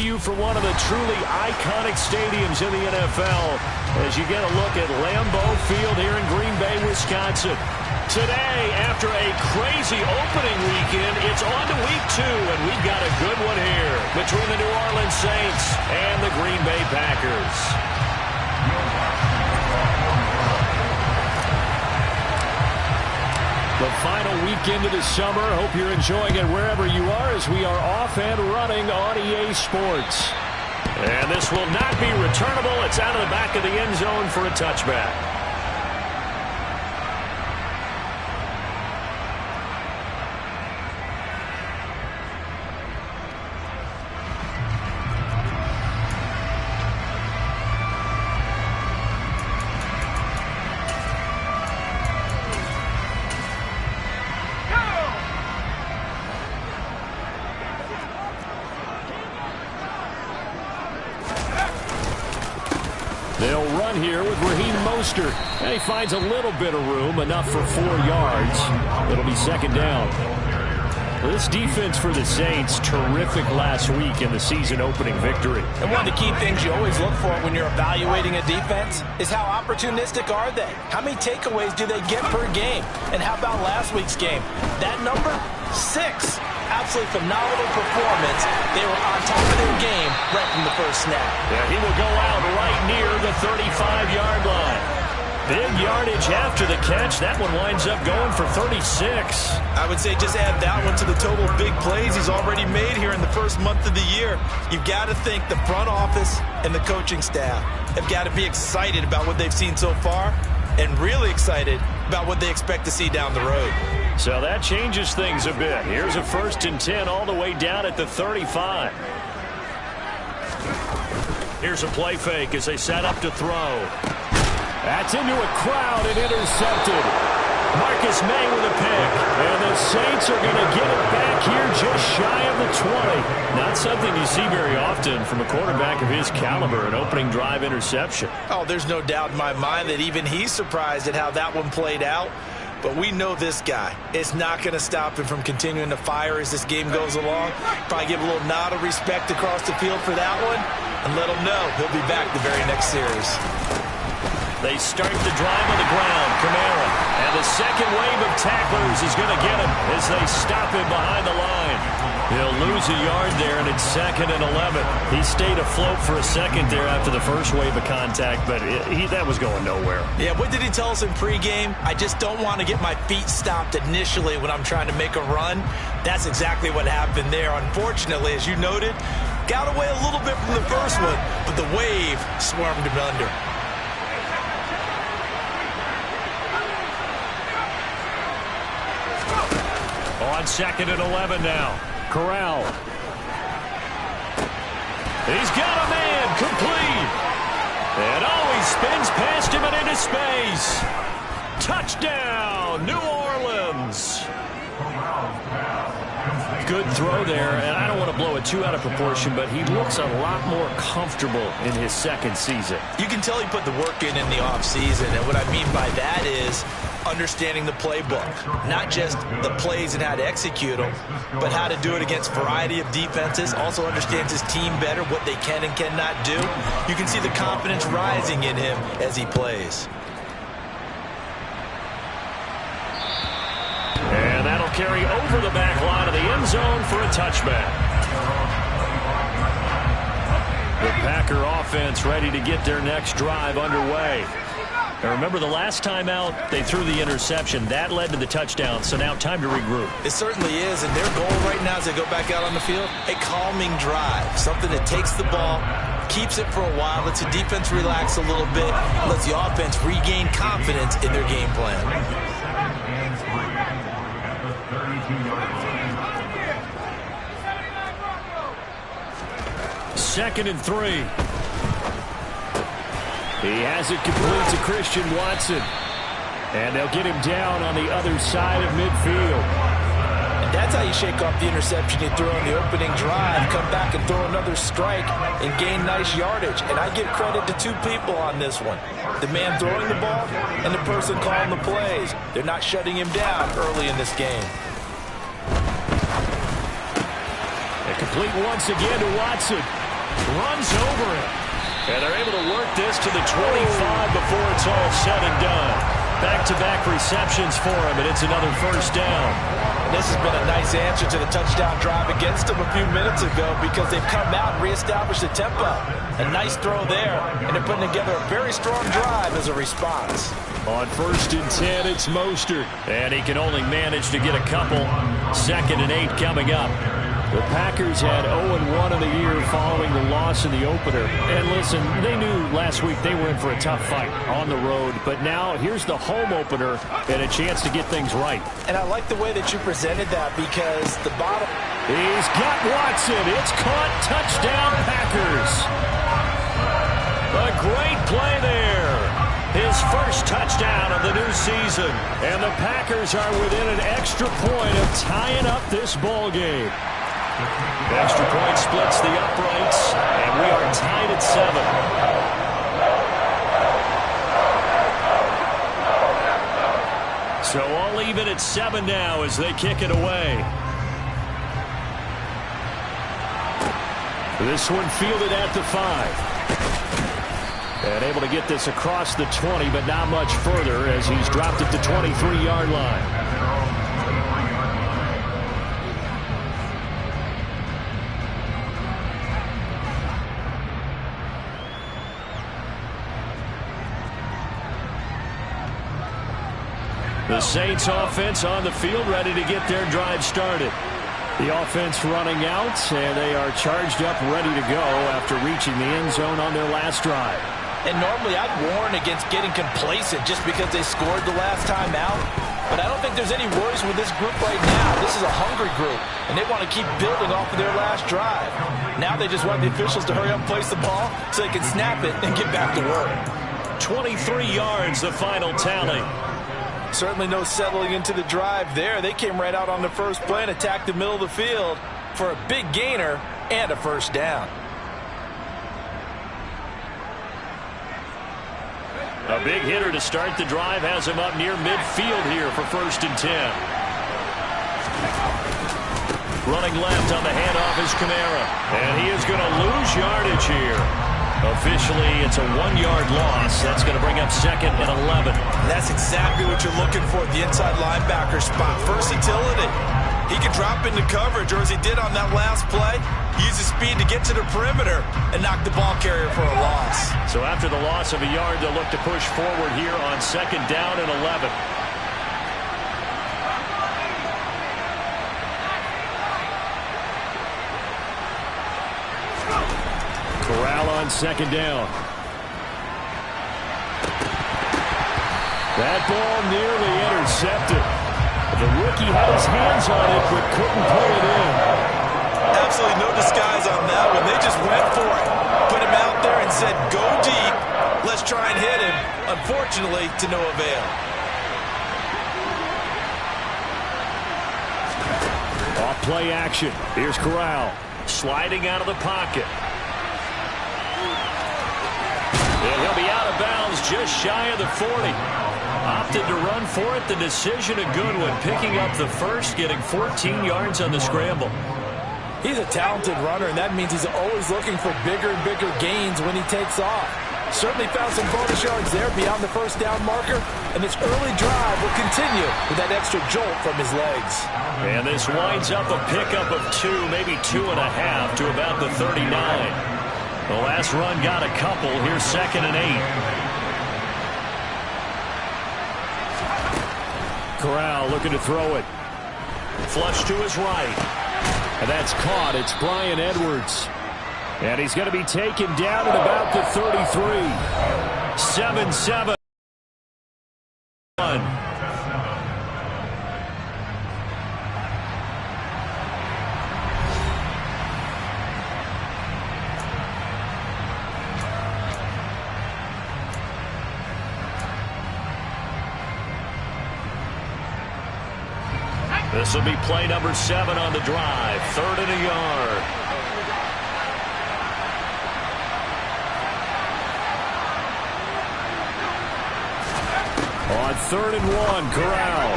to you from one of the truly iconic stadiums in the NFL as you get a look at Lambeau Field here in Green Bay, Wisconsin. Today, after a crazy opening weekend, it's on to week 2, and we've got a good one here between the New Orleans Saints and the Green Bay Packers. The final weekend of the summer. Hope you're enjoying it wherever you are as we are off and running on EA Sports. And this will not be returnable. It's out of the back of the end zone for a touchback. They'll run here with Raheem Mostert. And he finds a little bit of room, enough for 4 yards. It'll be second down. This defense for the Saints, terrific last week in the season-opening victory. And one of the key things you always look for when you're evaluating a defense is how opportunistic are they? How many takeaways do they get per game? And how about last week's game? That number? 6. Absolutely phenomenal performance. They were on top of their game right from the first snap. Yeah, he will go out right near the 35-yard line. Big yardage after the catch. That one winds up going for 36. I would say just add that one to the total big plays he's already made here in the first month of the year. You've got to think the front office and the coaching staff have got to be excited about what they've seen so far and really excited about what they expect to see down the road. So that changes things a bit. Here's a 1st and 10 all the way down at the 35. Here's a play fake as they set up to throw. That's into a crowd and intercepted. Marcus May with a pick. And the Saints are going to get it back here just shy of the 20. Not something you see very often from a quarterback of his caliber, an opening drive interception. Oh, there's no doubt in my mind that even he's surprised at how that one played out. But we know this guy. It's not going to stop him from continuing to fire as this game goes along. Probably give a little nod of respect across the field for that one and let him know he'll be back the very next series. They start the drive on the ground. Kamara. And the second wave of tacklers is going to get him as they stop him behind the line. He'll lose a yard there, and it's 2nd and 11. He stayed afloat for a second there after the first wave of contact, but that was going nowhere. Yeah, what did he tell us in pregame? I just don't want to get my feet stopped initially when I'm trying to make a run. That's exactly what happened there. Unfortunately, as you noted, got away a little bit from the first one, but the wave swarmed him under. On 2nd and 11 now. Corral. He's got a man complete. And he spins past him and into space. Touchdown, New Orleans. Good throw there, and I don't want to blow it too out of proportion, but he looks a lot more comfortable in his second season. You can tell he put the work in the offseason, and what I mean by that is understanding the playbook. Not just the plays and how to execute them, but how to do it against a variety of defenses. Also understands his team better, what they can and cannot do. You can see the confidence rising in him as he plays. And that'll carry over the back line of the end zone for a touchback. The Packer offense ready to get their next drive underway. And remember, the last time out, they threw the interception. That led to the touchdown, so now time to regroup. It certainly is, and their goal right now as they go back out on the field, a calming drive, something that takes the ball, keeps it for a while, lets the defense relax a little bit, lets the offense regain confidence in their game plan. 2nd and 3. He has it complete to Christian Watson. And they'll get him down on the other side of midfield. And that's how you shake off the interception you threw on the opening drive, come back and throw another strike and gain nice yardage. And I give credit to 2 people on this one. The man throwing the ball and the person calling the plays. They're not shutting him down early in this game. And complete once again to Watson. runs over him. And they're able to work this to the 25 before it's all said and done. Back-to-back receptions for him, and it's another first down. This has been a nice answer to the touchdown drive against them a few minutes ago because they've come out and reestablished the tempo. A nice throw there, and they're putting together a very strong drive as a response. On 1st and 10, it's Mostert, and he can only manage to get a couple. 2nd and 8 coming up. The Packers had 0-1 in the year following the loss in the opener. And listen, they knew last week they were in for a tough fight on the road. But now here's the home opener and a chance to get things right. And I like the way that you presented that because the bottom... He's got Watson. It's caught. Touchdown, Packers. A great play there. His first touchdown of the new season. And the Packers are within an extra point of tying up this ball game. Extra point splits the uprights, and we are tied at 7. So all even at 7 now as they kick it away. This one fielded at the 5. And able to get this across the 20, but not much further as he's dropped at the 23-yard line. The Saints offense on the field ready to get their drive started. The offense running out, and they are charged up ready to go after reaching the end zone on their last drive. And normally I'd warn against getting complacent just because they scored the last time out. But I don't think there's any worries with this group right now. This is a hungry group, and they want to keep building off of their last drive. Now they just want the officials to hurry up and place the ball so they can snap it and get back to work. 23 yards, the final tally. Certainly no settling into the drive there. They came right out on the first play and attacked the middle of the field for a big gainer and a first down. A big hitter to start the drive has him up near midfield here for 1st and 10. Running left on the handoff is Kamara. And he is going to lose yardage here. Officially, it's a 1-yard loss. That's going to bring up 2nd and 11. That's exactly what you're looking for at the inside linebacker spot. Versatility. He can drop into coverage, or as he did on that last play, use his speed to get to the perimeter and knock the ball carrier for a loss. So after the loss of a yard, they'll look to push forward here on 2nd down and 11. Corral on 2nd down. That ball nearly intercepted. The rookie had his hands on it but couldn't pull it in. Absolutely no disguise on that one. They just went for it. Put him out there and said, go deep. Let's try and hit him. Unfortunately, to no avail. Off play action. Here's Corral. Sliding out of the pocket. And he'll be out of bounds just shy of the 40. Opted to run for it. The decision a good one. Picking up the first, getting 14 yards on the scramble. He's a talented runner, and that means he's always looking for bigger and bigger gains when he takes off. Certainly found some bonus yards there beyond the first down marker, and this early drive will continue with that extra jolt from his legs. And this winds up a pickup of 2, maybe 2.5 to about the 39. The last run got a couple. Here's 2nd and 8. Corral looking to throw it. Flush to his right. And that's caught. It's Bryan Edwards. And he's going to be taken down at about the 33. 7-7. This will be play number 7 on the drive. 3rd and a yard. On 3rd and 1, Corral.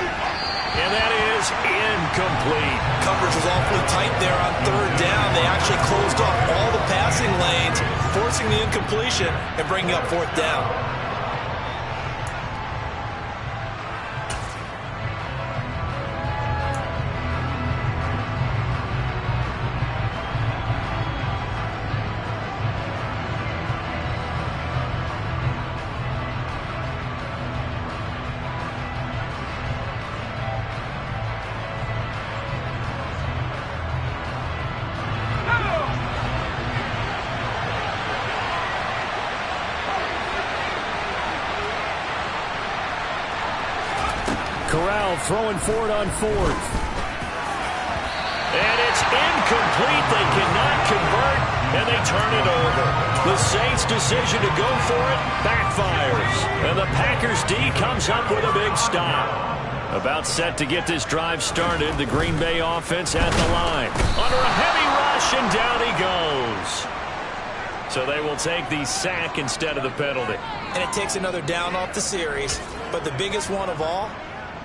And that is incomplete. Coverage was awfully tight there on third down. They actually closed off all the passing lanes, forcing the incompletion and bringing up fourth down. Corral throwing for it on fourth. And it's incomplete. They cannot convert, and they turn it over. The Saints' decision to go for it backfires. And the Packers' D comes up with a big stop. About set to get this drive started, the Green Bay offense at the line. Under a heavy rush, and down he goes. So they will take the sack instead of the penalty. And it takes another down off the series. But the biggest one of all,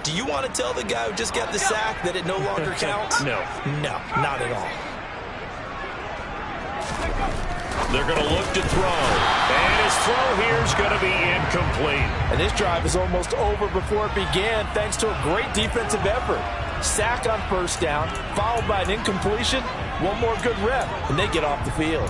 do you want to tell the guy who just got the sack that it no longer counts? No. No, not at all. They're going to look to throw. And his throw here is going to be incomplete. And this drive is almost over before it began thanks to a great defensive effort. Sack on first down, followed by an incompletion. One more good rep, and they get off the field.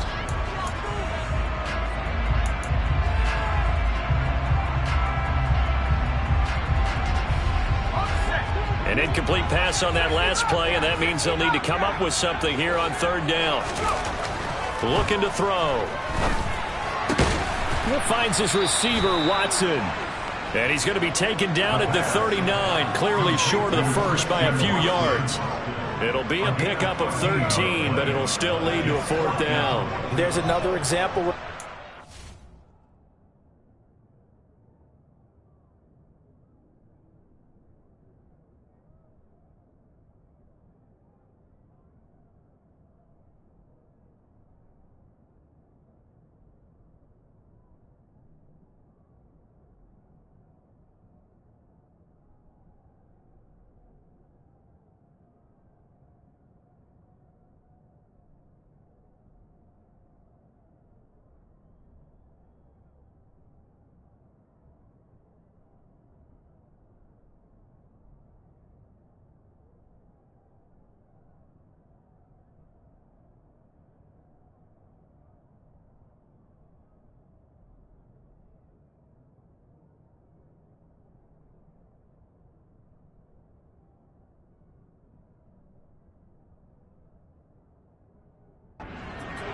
An incomplete pass on that last play, and that means they'll need to come up with something here on third down. Looking to throw. Finds his receiver, Watson. And he's going to be taken down at the 39, clearly short of the first by a few yards. It'll be a pickup of 13, but it'll still lead to a fourth down. There's another example.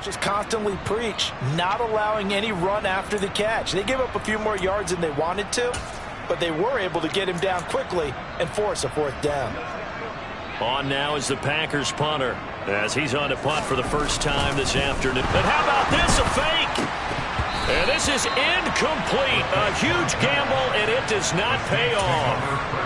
Just constantly preach not allowing any run after the catch. They gave up a few more yards than they wanted to, but they were able to get him down quickly and force a fourth down. On now is the Packers punter as he's on to punt for the first time this afternoon. But how about this, a fake? And this is incomplete. A huge gamble, and it does not pay off.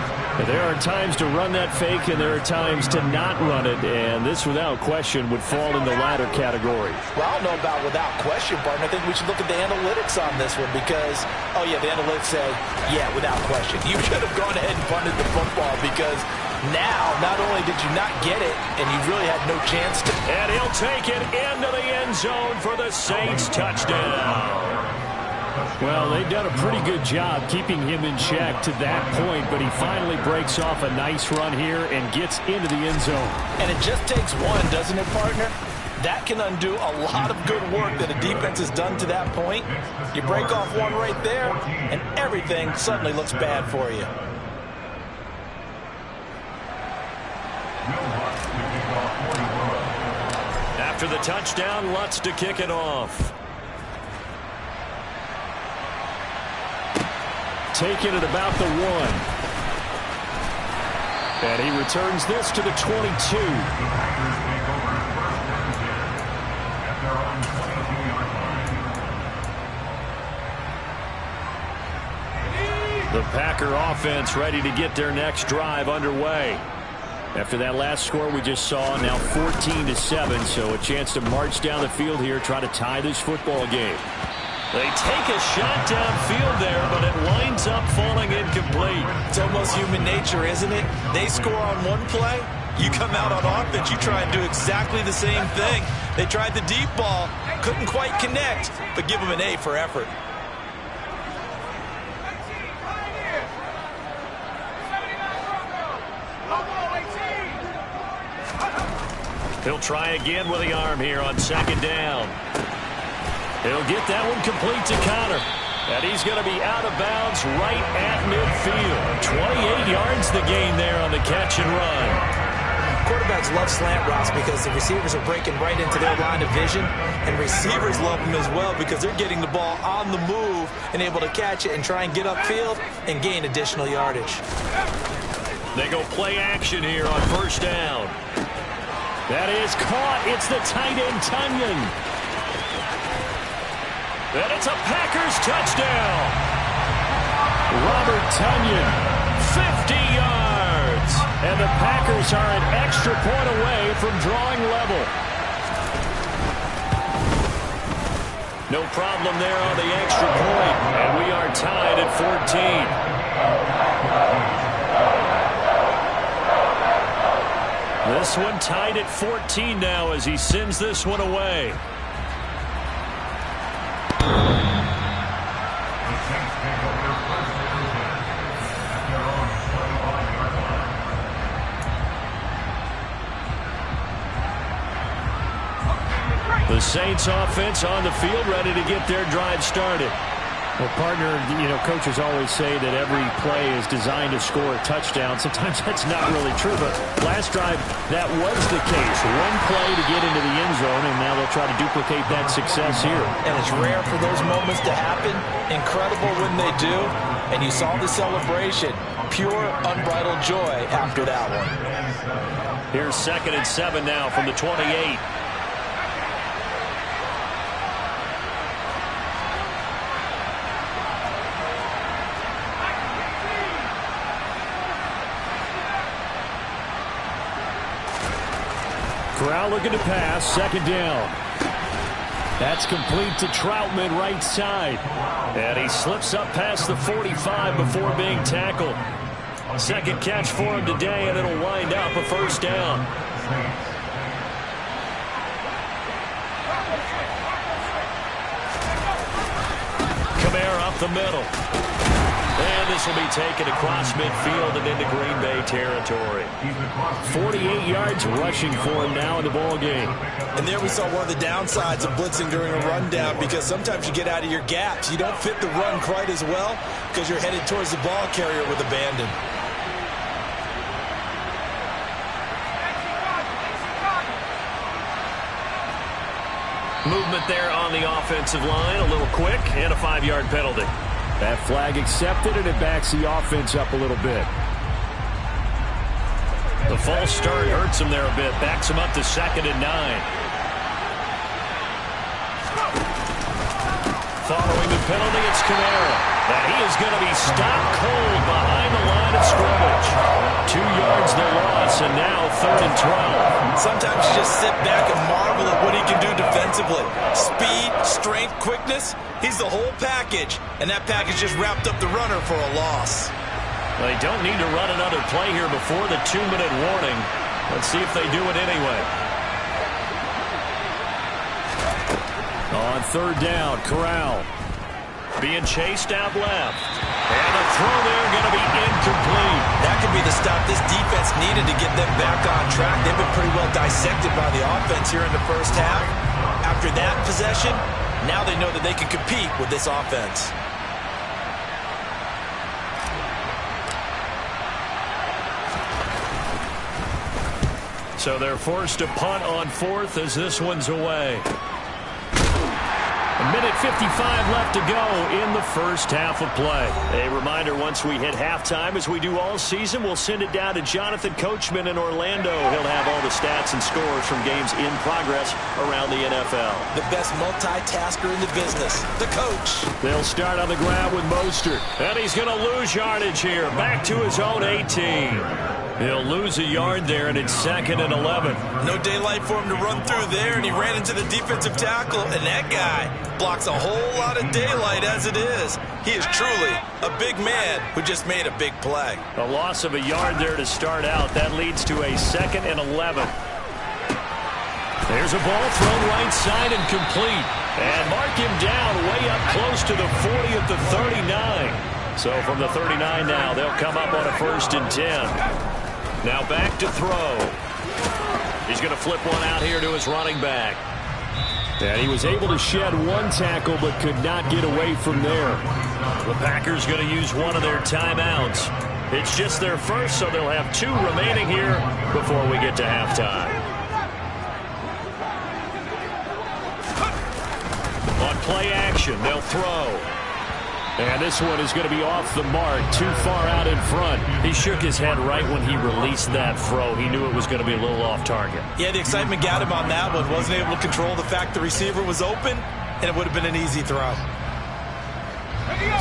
There are times to run that fake, and there are times to not run it, and this, without question, would fall in the latter category. Well, I don't know about without question, partner. I think we should look at the analytics on this one because, oh, yeah, the analytics say, yeah, without question. You should have gone ahead and punted the football because now, not only did you not get it, and you really had no chance to. And he'll take it into the end zone for the Saints touchdown. Well, they've done a pretty good job keeping him in check to that point, but he finally breaks off a nice run here and gets into the end zone. And it just takes one, doesn't it, partner? That can undo a lot of good work that a defense has done to that point. You break off one right there, and everything suddenly looks bad for you. After the touchdown, Lutz to kick it off. Taking it about the 1. And he returns this to the 22. The Packer offense ready to get their next drive underway. After that last score we just saw, now 14-7, so a chance to march down the field here, try to tie this football game. They take a shot downfield there, but it winds up falling incomplete. It's almost human nature, isn't it? They score on one play. You come out on offense, you try and do exactly the same thing. They tried the deep ball, couldn't quite connect, but give them an A for effort. He'll try again with the arm here on second down. He'll get that one complete to Connor. And he's going to be out of bounds right at midfield. 28 yards the gain there on the catch and run. Quarterbacks love slant routes because the receivers are breaking right into their line of vision, and receivers love them as well because they're getting the ball on the move and able to catch it and try and get upfield and gain additional yardage. They go play action here on first down. That is caught. It's the tight end, Tunyon. And it's a Packers touchdown. Robert Tunyon, 50 yards. And the Packers are an extra point away from drawing level. No problem there on the extra point. And we are tied at 14. This one tied at 14 now as he sends this one away. The Saints offense on the field, ready to get their drive started. Well, partner, coaches always say that every play is designed to score a touchdown. Sometimes that's not really true, but last drive, that was the case. One play to get into the end zone, and now they'll try to duplicate that success here. And it's rare for those moments to happen. Incredible when they do. And you saw the celebration. Pure, unbridled joy after that one. Here's 2nd and 7 now from the 28. Corral looking to pass, 2nd down. That's complete to Troutman, right side. And he slips up past the 45 before being tackled. Second catch for him today, and it'll wind up a first down. Kamara up the middle. And this will be taken across midfield and into Green Bay territory. 48 yards rushing for him now in the ball game. And there we saw one of the downsides of blitzing during a rundown, because sometimes you get out of your gaps. You don't fit the run quite as well because you're headed towards the ball carrier with abandon. Movement there on the offensive line, a little quick, and a 5-yard penalty. That flag accepted, and it backs the offense up a little bit. The false start hurts him there a bit, backs him up to 2nd and 9. Following the penalty, it's Kamara. And he is going to be stopped cold behind the line of scrimmage. 2 yards the loss, and now 3rd and 12. Sometimes you just sit back and marvel at what he can do defensively. Speed, strength, quickness, he's the whole package. And that package just wrapped up the runner for a loss. They don't need to run another play here before the 2-minute warning. Let's see if they do it anyway. On 3rd down, Corral. Being chased out left. And the throw there going to be incomplete. That could be the stop this defense needed to get them back on track. They've been pretty well dissected by the offense here in the first half. After that possession, now they know that they can compete with this offense. So they're forced to punt on 4th as this one's away. A minute 55 left to go in the first half of play. A reminder, once we hit halftime, as we do all season, we'll send it down to Jonathan Coachman in Orlando. He'll have all the stats and scores from games in progress around the NFL. The best multitasker in the business, the coach. They'll start on the ground with Mostert. And he's going to lose yardage here. Back to his own 18. He'll lose a yard there, and it's 2nd and 11. No daylight for him to run through there, and he ran into the defensive tackle, and that guy blocks a whole lot of daylight as it is. He is truly a big man who just made a big play. A loss of a yard there to start out. That leads to a 2nd and 11. There's a ball thrown right side and complete. And mark him down way up close to the 40 at the 39. So from the 39 now, they'll come up on a 1st and 10. Now back to throw. He's going to flip one out here to his running back. And he was able to shed one tackle but could not get away from there. The Packers going to use one of their timeouts. It's just their first, so they'll have 2 remaining here before we get to halftime. On play action, they'll throw. And this one is going to be off the mark, too far out in front. He shook his head right when he released that throw. He knew it was going to be a little off target. Yeah, the excitement got him on that one. Wasn't able to control the fact the receiver was open, and it would have been an easy throw.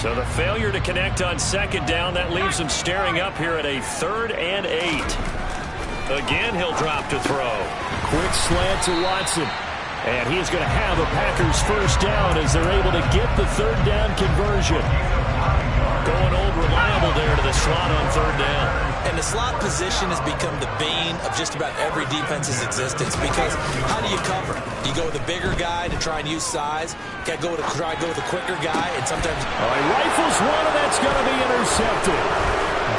So the failure to connect on 2nd down, that leaves him staring up here at a 3rd and 8. Again, he'll drop to throw. Quick slant to Watson. And he is going to have a Packers 1st down as they're able to get the 3rd down conversion. Going old reliable there to the slot on 3rd down. And the slot position has become the bane of just about every defense's existence because how do you cover? Do you go with a bigger guy to try and use size? Got to try and go with a quicker guy, and sometimes... All right, rifles one, and that's going to be intercepted.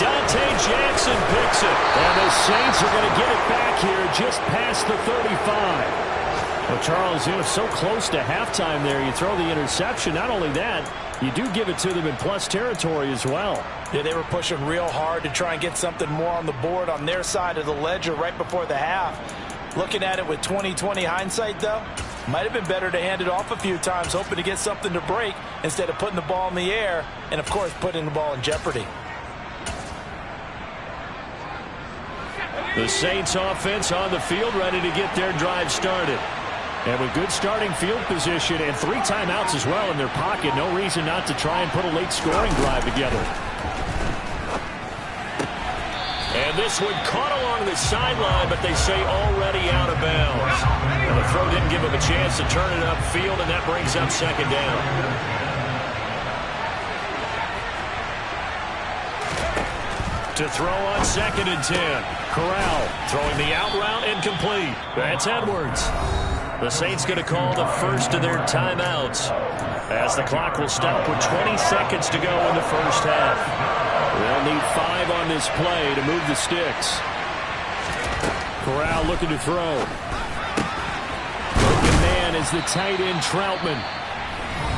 Dante Jackson picks it. And the Saints are going to get it back here just past the 35. Well, Charles, so close to halftime there, you throw the interception. Not only that, you do give it to them in plus territory as well. Yeah, they were pushing real hard to try and get something more on the board on their side of the ledger right before the half. Looking at it with 20/20 hindsight, though, might have been better to hand it off a few times, hoping to get something to break instead of putting the ball in the air and, of course, putting the ball in jeopardy. The Saints offense on the field ready to get their drive started. And with good starting field position and 3 timeouts as well in their pocket, no reason not to try and put a late scoring drive together. And this one caught along the sideline, but they say already out of bounds. And the throw didn't give him a chance to turn it upfield, and that brings up 2nd down. To throw on 2nd and 10. Corral throwing the out route incomplete. That's Edwards. The Saints going to call the first of their timeouts as the clock will stop with 20 seconds to go in the 1st half. They'll need 5 on this play to move the sticks. Corral looking to throw. Broken man is the tight end Troutman.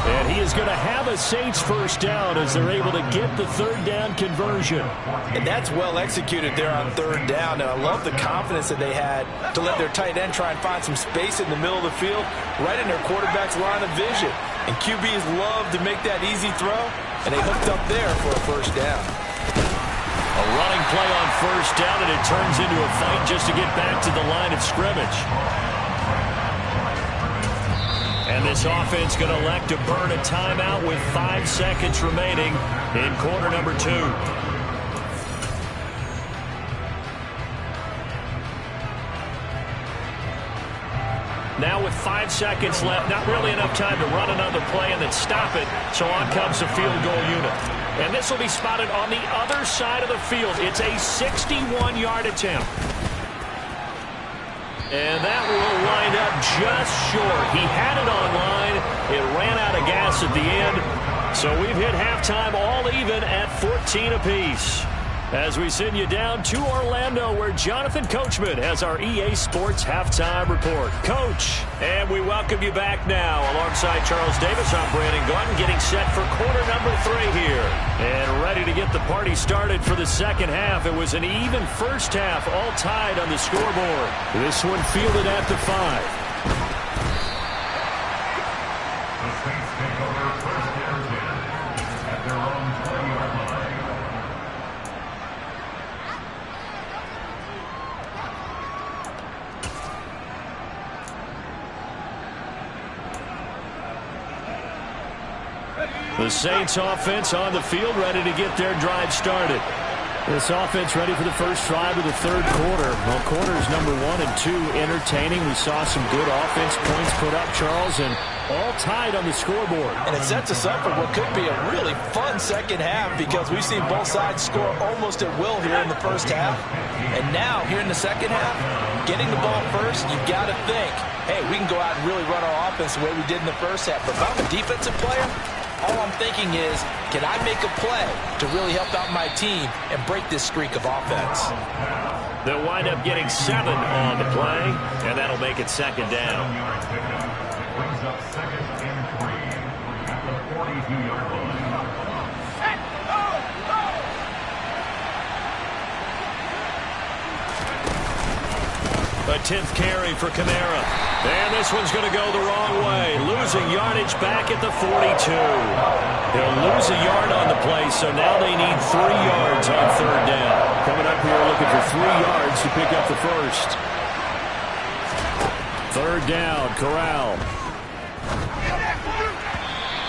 And he is going to have a Saints 1st down as they're able to get the 3rd down conversion. And that's well executed there on 3rd down. And I love the confidence that they had to let their tight end try and find some space in the middle of the field, right in their quarterback's line of vision. And QBs love to make that easy throw, and they hooked up there for a 1st down. A running play on 1st down, and it turns into a fight just to get back to the line of scrimmage. And this offense going to elect to burn a timeout with 5 seconds remaining in quarter number 2. Now with 5 seconds left, not really enough time to run another play and then stop it. So on comes the field goal unit. And this will be spotted on the other side of the field. It's a 61-yard attempt. And that will wind up just short. He had it on line. It ran out of gas at the end. So we've hit halftime all even at 14 apiece. As we send you down to Orlando, where Jonathan Coachman has our EA Sports Halftime Report. Coach, and we welcome you back now. Alongside Charles Davis, I'm Brandon Gordon, getting set for quarter number 3 here. And ready to get the party started for the 2nd half. It was an even 1st half, all tied on the scoreboard. This one fielded at the 5. The Saints offense on the field ready to get their drive started. This offense ready for the first drive of the third quarter. Well, quarters number 1 and 2 entertaining. We saw some good offense points put up, Charles, and all tied on the scoreboard. And it sets us up for what could be a really fun second half because we've seen both sides score almost at will here in the first half. And now, here in the second half, getting the ball first, you've got to think, hey, we can go out and really run our offense the way we did in the first half. But if I'm a defensive player, all I'm thinking is, can I make a play to really help out my team and break this streak of offense? They'll wind up getting 7 on the play, and that'll make it second down. Brings up 2nd and 3 at the 42-yard line. A 10th carry for Kamara. And this one's going to go the wrong way. Losing yardage back at the 42. They'll lose a yard on the play, so now they need 3 yards on third down. Coming up here looking for 3 yards to pick up the first. Third down, Corral.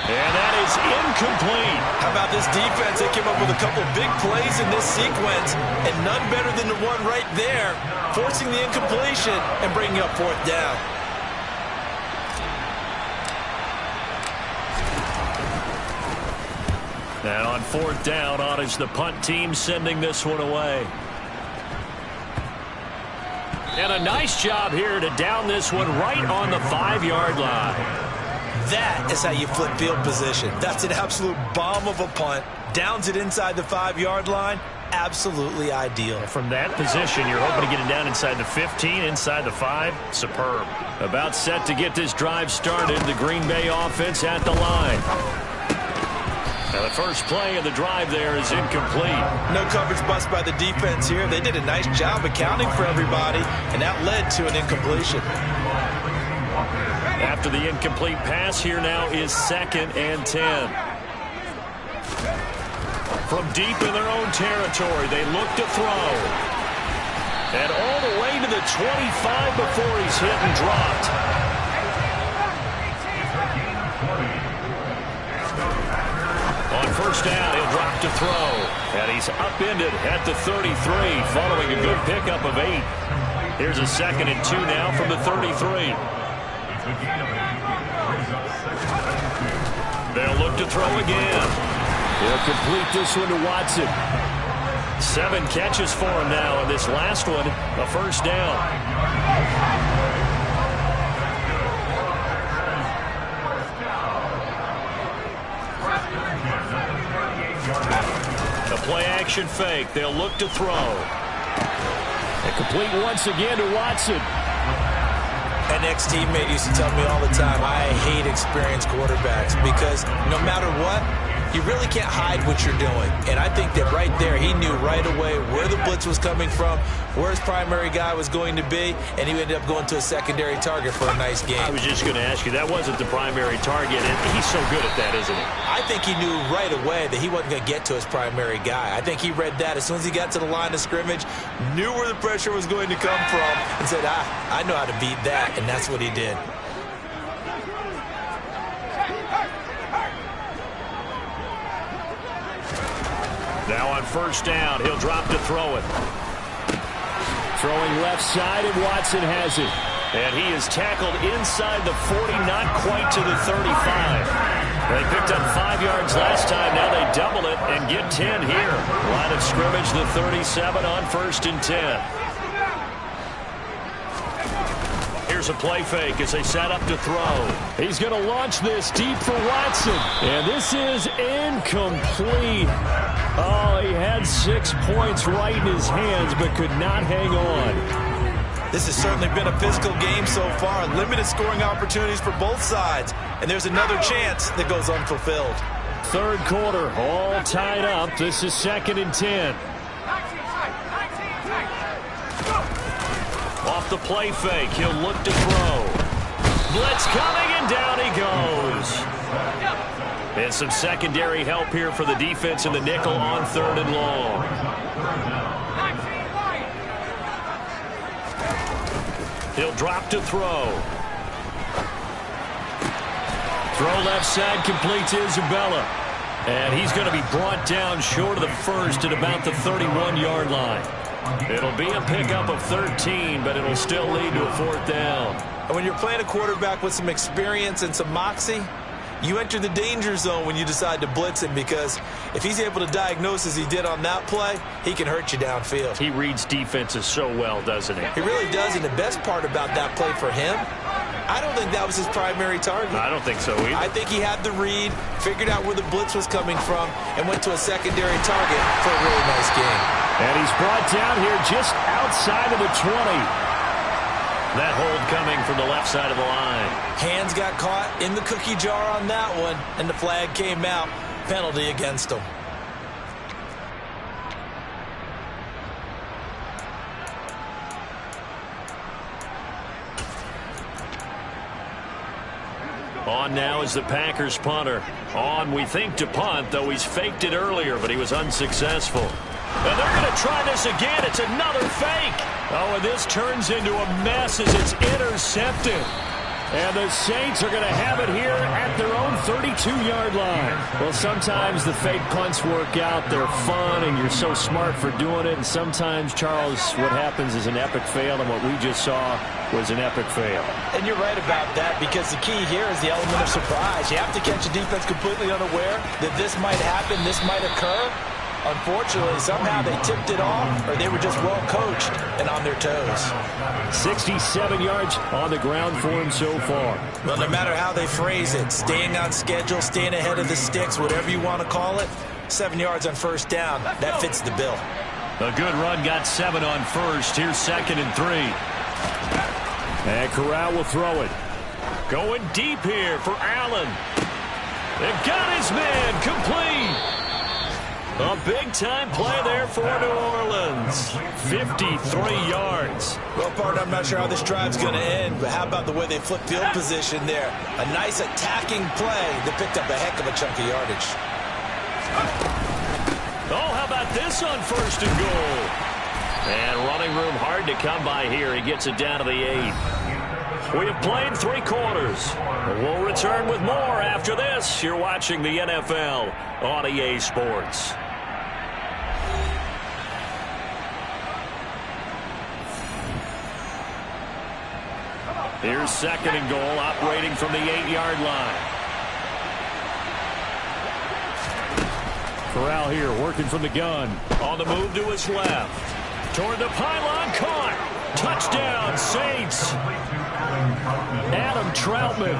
And that is incomplete. How about this defense? They came up with a couple big plays in this sequence, and none better than the one right there, forcing the incompletion and bringing up fourth down. And on fourth down, on is the punt team sending this one away. And a nice job here to down this one right on the 5-yard line. That is how you flip field position. That's an absolute bomb of a punt. Downs it inside the 5-yard line. Absolutely ideal. From that position, you're hoping to get it down inside the 15, inside the 5. Superb. About set to get this drive started. The Green Bay offense at the line. Now the first play of the drive there is incomplete. No coverage bust by the defense here. They did a nice job accounting for everybody, and that led to an incompletion. After the incomplete pass, here now is 2nd and 10. From deep in their own territory, they look to throw. And all the way to the 25 before he's hit and dropped. On first down, he'll drop to throw. And he's upended at the 33, following a good pickup of 8. Here's a 2nd and 2 now from the 33. They'll look to throw again. He'll complete this one to Watson. 7 catches for him now, and this last one, a first down. A play-action fake. They'll look to throw. And complete once again to Watson. An ex-teammate used to tell me all the time, I hate experienced quarterbacks because no matter what, you really can't hide what you're doing. And I think that right there, he knew right away where the blitz was coming from, where his primary guy was going to be, and he ended up going to a secondary target for a nice game. I was just going to ask you, that wasn't the primary target, and he's so good at that, isn't he? I think he knew right away that he wasn't going to get to his primary guy. I think he read that as soon as he got to the line of scrimmage, knew where the pressure was going to come from, and said, I know how to beat that, and that's what he did. Now on first down, he'll drop to throw it. Throwing left side, and Watson has it. And he is tackled inside the 40, not quite to the 35. They picked up 5 yards last time. Now they double it and get 10 here. Line of scrimmage, the 37 on 1st and 10. Here's a play fake as they set up to throw. He's going to launch this deep for Watson. And this is incomplete. Oh, he had 6 points right in his hands, but could not hang on. This has certainly been a physical game so far. Limited scoring opportunities for both sides. And there's another chance that goes unfulfilled. Third quarter, all tied up. This is 2nd and 10. Off the play fake, he'll look to throw. Blitz coming, and down he goes. And some secondary help here for the defense in the nickel on 3rd and long. He'll drop to throw. Throw left side, completes Isabella. And he's going to be brought down short of the first at about the 31-yard line. It'll be a pickup of 13, but it'll still lead to a fourth down. And when you're playing a quarterback with some experience and some moxie, you enter the danger zone when you decide to blitz him, because if he's able to diagnose as he did on that play, he can hurt you downfield. He reads defenses so well, doesn't he? He really does, and the best part about that play for him, I don't think that was his primary target. I don't think so either. I think he had the read, figured out where the blitz was coming from, and went to a secondary target for a really nice game. And he's brought down here just outside of the 20. That hold coming from the left side of the line. Hands got caught in the cookie jar on that one, and the flag came out. Penalty against him. On now is the Packers punter. On, we think, to punt, though he's faked it earlier, but he was unsuccessful. And they're going to try this again. It's another fake. Oh, and this turns into a mess as it's intercepted. And the Saints are going to have it here at their own 32-yard line. Well, sometimes the fake punts work out. They're fun, and you're so smart for doing it. And sometimes, Charles, what happens is an epic fail, and what we just saw was an epic fail. And you're right about that, because the key here is the element of surprise. You have to catch a defense completely unaware that this might happen, this might occur. Unfortunately, somehow they tipped it off, or they were just well coached and on their toes. 67 yards on the ground for him so far. Well, no matter how they phrase it, staying on schedule, staying ahead of the sticks, whatever you want to call it, 7 yards on first down, that fits the bill. A good run, got 7 on first. Here's 2nd and 3. And Corral will throw it. Going deep here for Allen. They've got his man complete. A big-time play there for New Orleans. 53 yards. Well, partner, I'm not sure how this drive's going to end, but how about the way they flipped field position there? A nice attacking play that picked up a heck of a chunk of yardage. Oh, how about this on 1st and goal? And running room hard to come by here. He gets it down to the 8. We have played 3 quarters. We'll return with more after this. You're watching the NFL on EA Sports. Here's 2nd and goal, operating from the 8-yard line. Corral here, working from the gun. On the move to his left. Toward the pylon, caught. Touchdown, Saints. Adam Troutman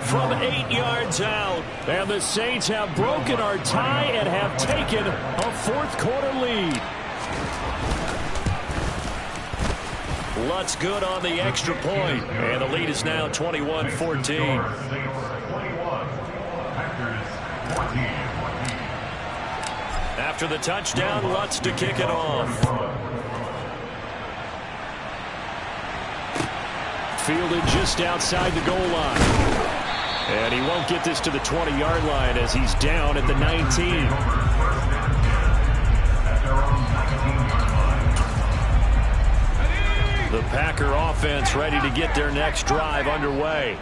from 8 yards out. And the Saints have broken our tie and have taken a 4th quarter lead. Lutz good on the extra point. And the lead is now 21-14. After the touchdown, Lutz to kick it off. Fielded just outside the goal line. And he won't get this to the 20-yard line as he's down at the 19. The Packer offense ready to get their next drive underway.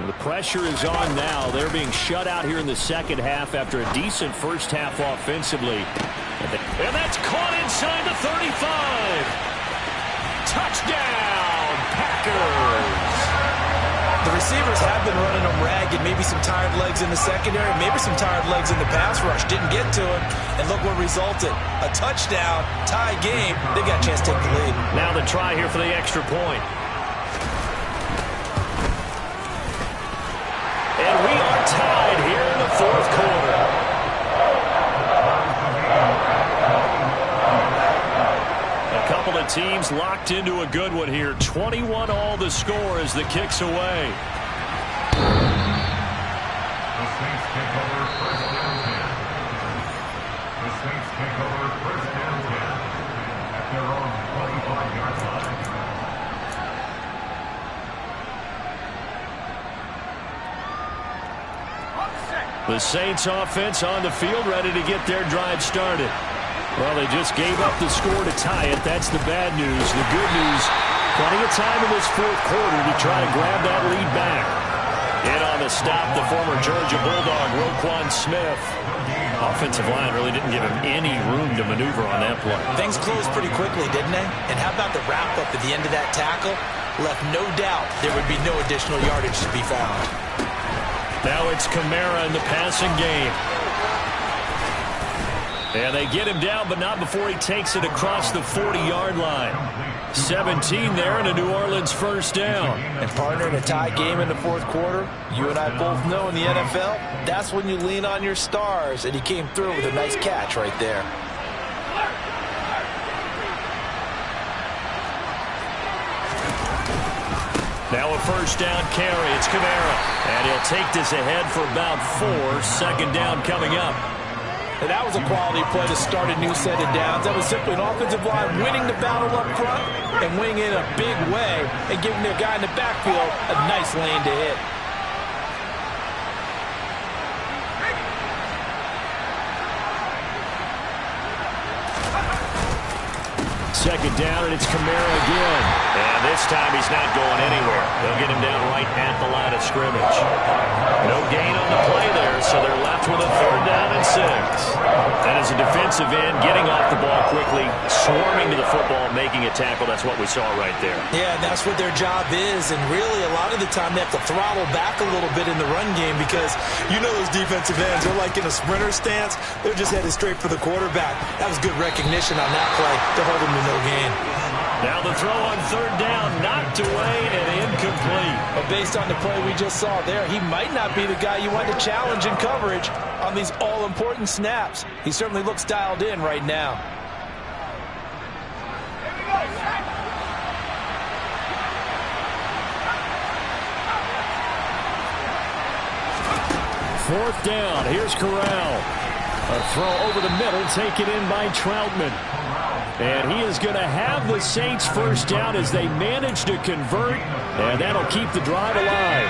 The pressure is on now. They're being shut out here in the second half after a decent first half offensively. And that's caught inside the 35. Touchdown, Packers. The receivers have been running them ragged. Maybe some tired legs in the secondary, maybe some tired legs in the pass rush. Didn't get to him, and look what resulted. A touchdown, tie game. They got a chance to take the lead. Now the try here for the extra point. And we are tied here in the 4th quarter. A couple of teams locked into a good one here. 21 all the score as the kick's away. The Saints take over 1st and 10. The Saints take over 1st and 10 at their own 25-yard line. The Saints offense on the field ready to get their drive started. Well, they just gave up the score to tie it. That's the bad news. The good news, plenty of time in this 4th quarter to try to grab that lead back. In on the stop, the former Georgia Bulldog, Roquan Smith. Offensive line really didn't give him any room to maneuver on that play. Things closed pretty quickly, didn't they? And how about the wrap-up at the end of that tackle? Left no doubt there would be no additional yardage to be found. Now it's Kamara in the passing game. And they get him down, but not before he takes it across the 40-yard line. 17 there and a New Orleans first down. And partner, in a tie game in the fourth quarter, you and I both know in the NFL, that's when you lean on your stars, and he came through with a nice catch right there. Now a first down carry. It's Kamara. And he'll take this ahead for about 4. Second down coming up. And that was a quality play to start a new set of downs. That was simply an offensive line winning the battle up front and winning in a big way and giving their guy in the backfield a nice lane to hit. Second down, and it's Kamara again. And this time he's not going anywhere. They'll get him down right at the line of scrimmage. No gain on the play there, so they're left with a third down and 6. That is a defensive end getting off the ball quickly, swarming to the football, making a tackle. That's what we saw right there. Yeah, that's what their job is, and really a lot of the time they have to throttle back a little bit in the run game because you know those defensive ends, they're like in a sprinter stance. They're just headed straight for the quarterback. That was good recognition on that play to hold him to no gain. Now the throw on third down, knocked away and incomplete. But based on the play we just saw there, he might not be the guy you want to challenge in coverage on these all-important snaps. He certainly looks dialed in right now. Fourth down, here's Corral. A throw over the middle, taken in by Troutman. And he is going to have the Saints first down as they manage to convert, and that'll keep the drive alive.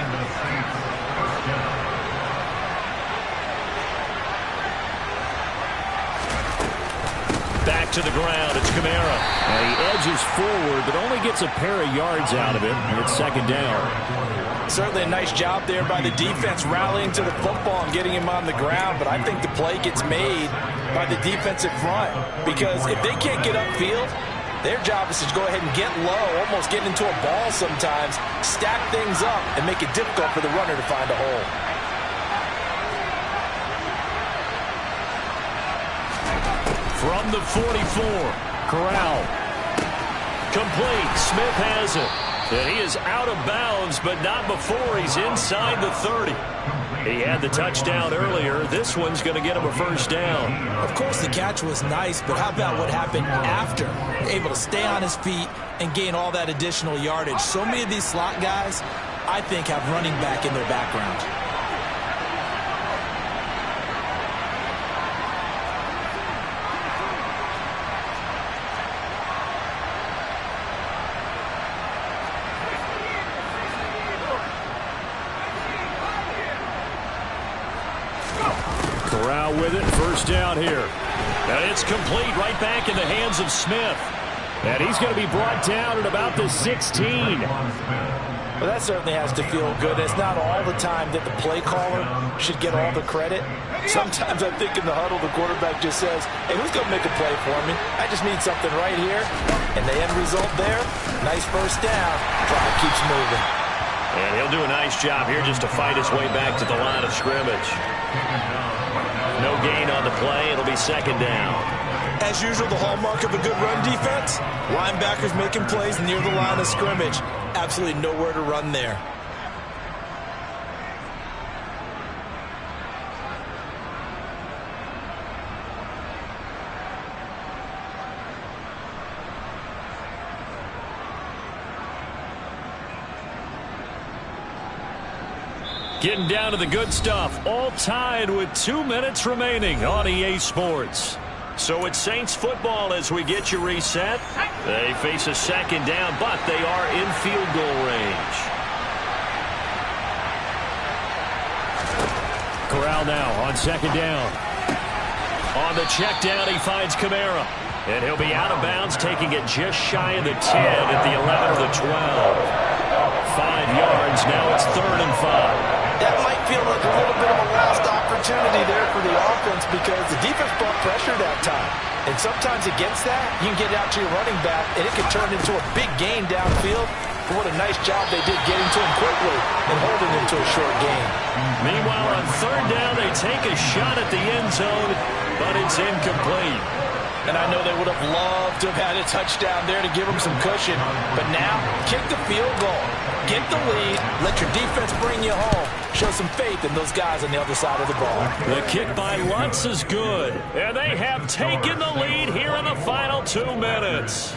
Back to the ground, it's Kamara. And he edges forward, but only gets a pair of yards out of it, and it's second down. Certainly a nice job there by the defense rallying to the football and getting him on the ground, but I think the play gets made by the defensive front because if they can't get upfield, their job is to go ahead and get low, almost get into a ball sometimes, stack things up, and make it difficult for the runner to find a hole. From the 44, Corral. Complete. Smith has it. And he is out of bounds, but not before he's inside the 30. He had the touchdown earlier. This one's going to get him a first down. Of course, the catch was nice, but how about what happened after? Able to stay on his feet and gain all that additional yardage. So many of these slot guys, I think, have running back in their background. Corral with it, first down here. And it's complete right back in the hands of Smith. And he's going to be brought down at about the 16. Well, that certainly has to feel good. It's not all the time that the play caller should get all the credit. Sometimes I think in the huddle, the quarterback just says, hey, who's going to make a play for me? I just need something right here. And the end result there, nice first down. Drive keeps moving. And he'll do a nice job here just to fight his way back to the line of scrimmage. No gain on the play. It'll be second down. As usual, the hallmark of a good run defense, linebackers making plays near the line of scrimmage. Absolutely nowhere to run there. Getting down to the good stuff. All tied with 2 minutes remaining on EA Sports. So it's Saints football as we get you reset. They face a second down, but they are in field goal range. Corral now on second down. On the check down, he finds Kamara. And he'll be out of bounds, taking it just shy of the 10 at the 11 or the 12. 5 yards, now it's 3rd and 5. That might feel like a little bit of a lost opportunity there for the offense because the defense brought pressure that time. And sometimes against that, you can get out to your running back, and it can turn into a big gain downfield. But what a nice job they did getting to him quickly and holding him to a short gain. Meanwhile, on third down, they take a shot at the end zone, but it's incomplete. And I know they would have loved to have had a touchdown there to give them some cushion. But now, kick the field goal. Get the lead. Let your defense bring you home. Show some faith in those guys on the other side of the ball. The kick by Lutz is good. And they have taken the lead here in the final 2 minutes.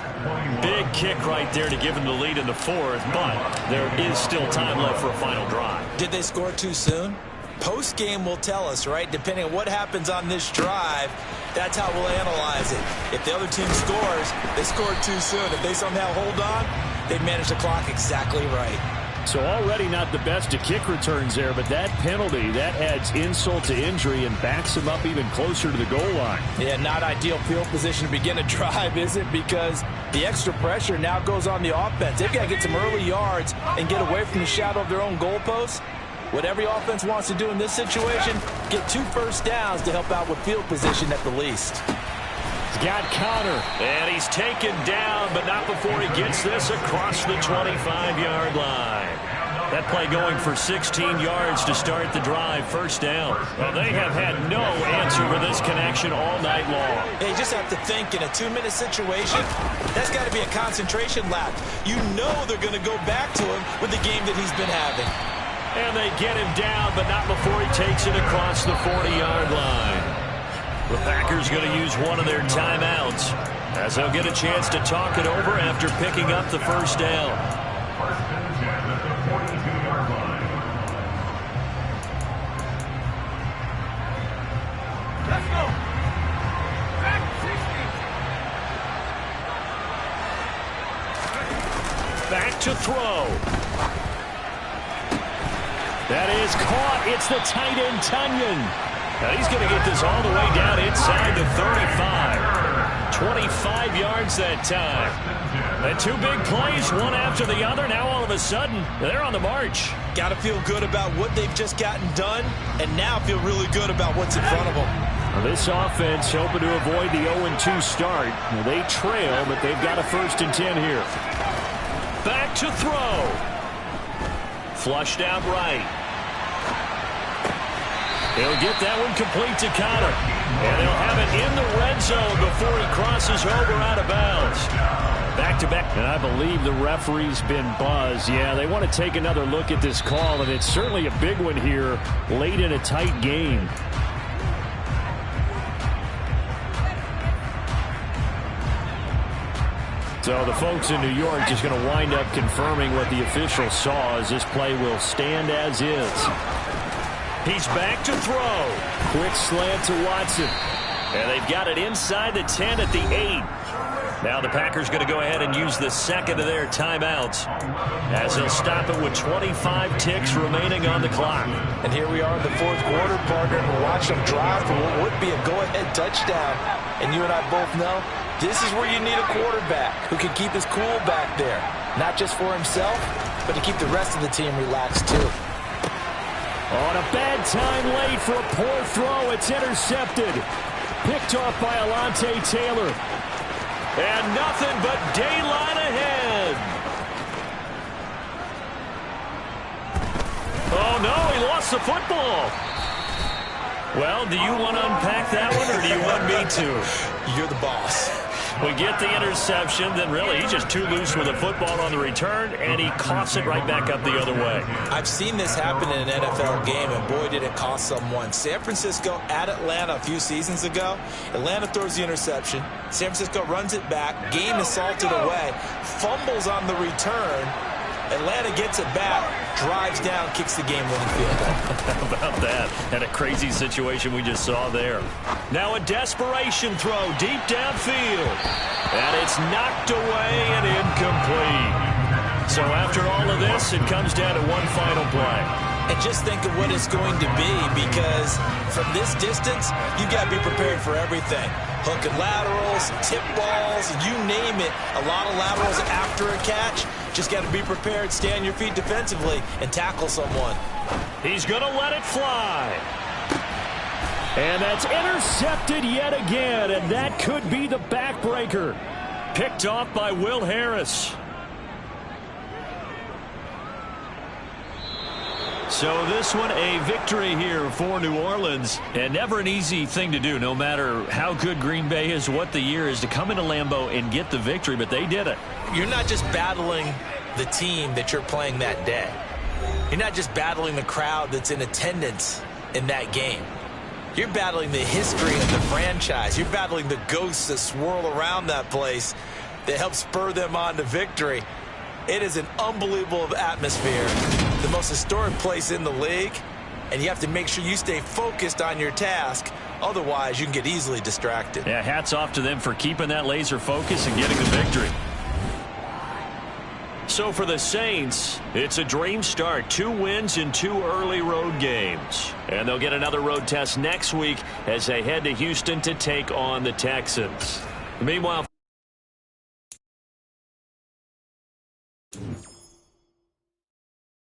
Big kick right there to give them the lead in the fourth, but there is still time left for a final drive. Did they score too soon? Post-game will tell us, right? Depending on what happens on this drive, that's how we'll analyze it. If the other team scores, they scored too soon. If they somehow hold on, they've managed the clock exactly right. So already not the best of kick returns there, but that penalty, that adds insult to injury and backs them up even closer to the goal line. Yeah, not ideal field position to begin a drive, is it? Because the extra pressure now goes on the offense. They've got to get some early yards and get away from the shadow of their own goalposts. What every offense wants to do in this situation, get 2 first downs to help out with field position at the least. He's got Connor. And he's taken down, but not before he gets this across the 25-yard line. That play going for 16 yards to start the drive, first down. Well, they have had no answer for this connection all night long. They just have to think in a 2-minute situation, that's got to be a concentration lap. You know they're going to go back to him with the game that he's been having. And they get him down, but not before he takes it across the 40-yard line. The Packers going to use one of their timeouts as they'll get a chance to talk it over after picking up the first down. First and 10 at the 42-yard line. Let's go. Back 60. Back to throw. That is caught. It's the tight end, Tunyon. Now he's going to get this all the way down inside the 35. 25 yards that time. And 2 big plays, one after the other. Now all of a sudden, they're on the march. Got to feel good about what they've just gotten done, and now feel really good about what's in front of them. Well, this offense hoping to avoid the 0-2 start. Well, they trail, but they've got a 1st and 10 here. Back to throw. Flushed out right. He'll get that one complete to Connor. And they'll have it in the red zone before he crosses over out of bounds. Back-to-back. And I believe the referee's been buzzed. Yeah, they want to take another look at this call, and it's certainly a big one here late in a tight game. So the folks in New York just going to wind up confirming what the official saw as this play will stand as is. He's back to throw. Quick slant to Watson. And they've got it inside the 10 at the 8. Now the Packers going to go ahead and use the second of their timeouts as they'll stop it with 25 ticks remaining on the clock. And here we are in the 4th quarter, partner, and we're watching them drive for what would be a go-ahead touchdown. And you and I both know this is where you need a quarterback who can keep his cool back there. Not just for himself, but to keep the rest of the team relaxed too. On a bad time late for a poor throw. It's intercepted. Picked off by Alontae Taylor. And nothing but daylight ahead. Oh, no, he lost the football. Well, do you want to unpack that one, or do you want me to? You're the boss. We get the interception, then really he's just too loose with the football on the return, and he coughs it right back up the other way. I've seen this happen in an NFL game, and boy, did it cost someone. San Francisco at Atlanta a few seasons ago. Atlanta throws the interception. San Francisco runs it back. Game is salted away. Fumbles on the return. Atlanta gets it back, drives down, kicks the game-winning field goal. How about that? And a crazy situation we just saw there. Now a desperation throw deep downfield. And it's knocked away and incomplete. So after all of this, it comes down to one final play. And just think of what it's going to be, because from this distance, you've got to be prepared for everything. Hook and laterals, tip balls, you name it. A lot of laterals after a catch. Just got to be prepared, stay on your feet defensively, and tackle someone. He's going to let it fly. And that's intercepted yet again, and that could be the backbreaker. Picked off by Will Harris. So this one a victory here for New Orleans, and never an easy thing to do, no matter how good Green Bay is, what the year is, to come into Lambeau and get the victory, but they did it. You're not just battling the team that you're playing that day. You're not just battling the crowd that's in attendance in that game. You're battling the history of the franchise. You're battling the ghosts that swirl around that place that help spur them on to victory. It is an unbelievable atmosphere, the most historic place in the league, and you have to make sure you stay focused on your task. Otherwise, you can get easily distracted. Yeah, hats off to them for keeping that laser focus and getting the victory. So for the Saints, it's a dream start. 2 wins in 2 early road games. And they'll get another road test next week as they head to Houston to take on the Texans. Meanwhile,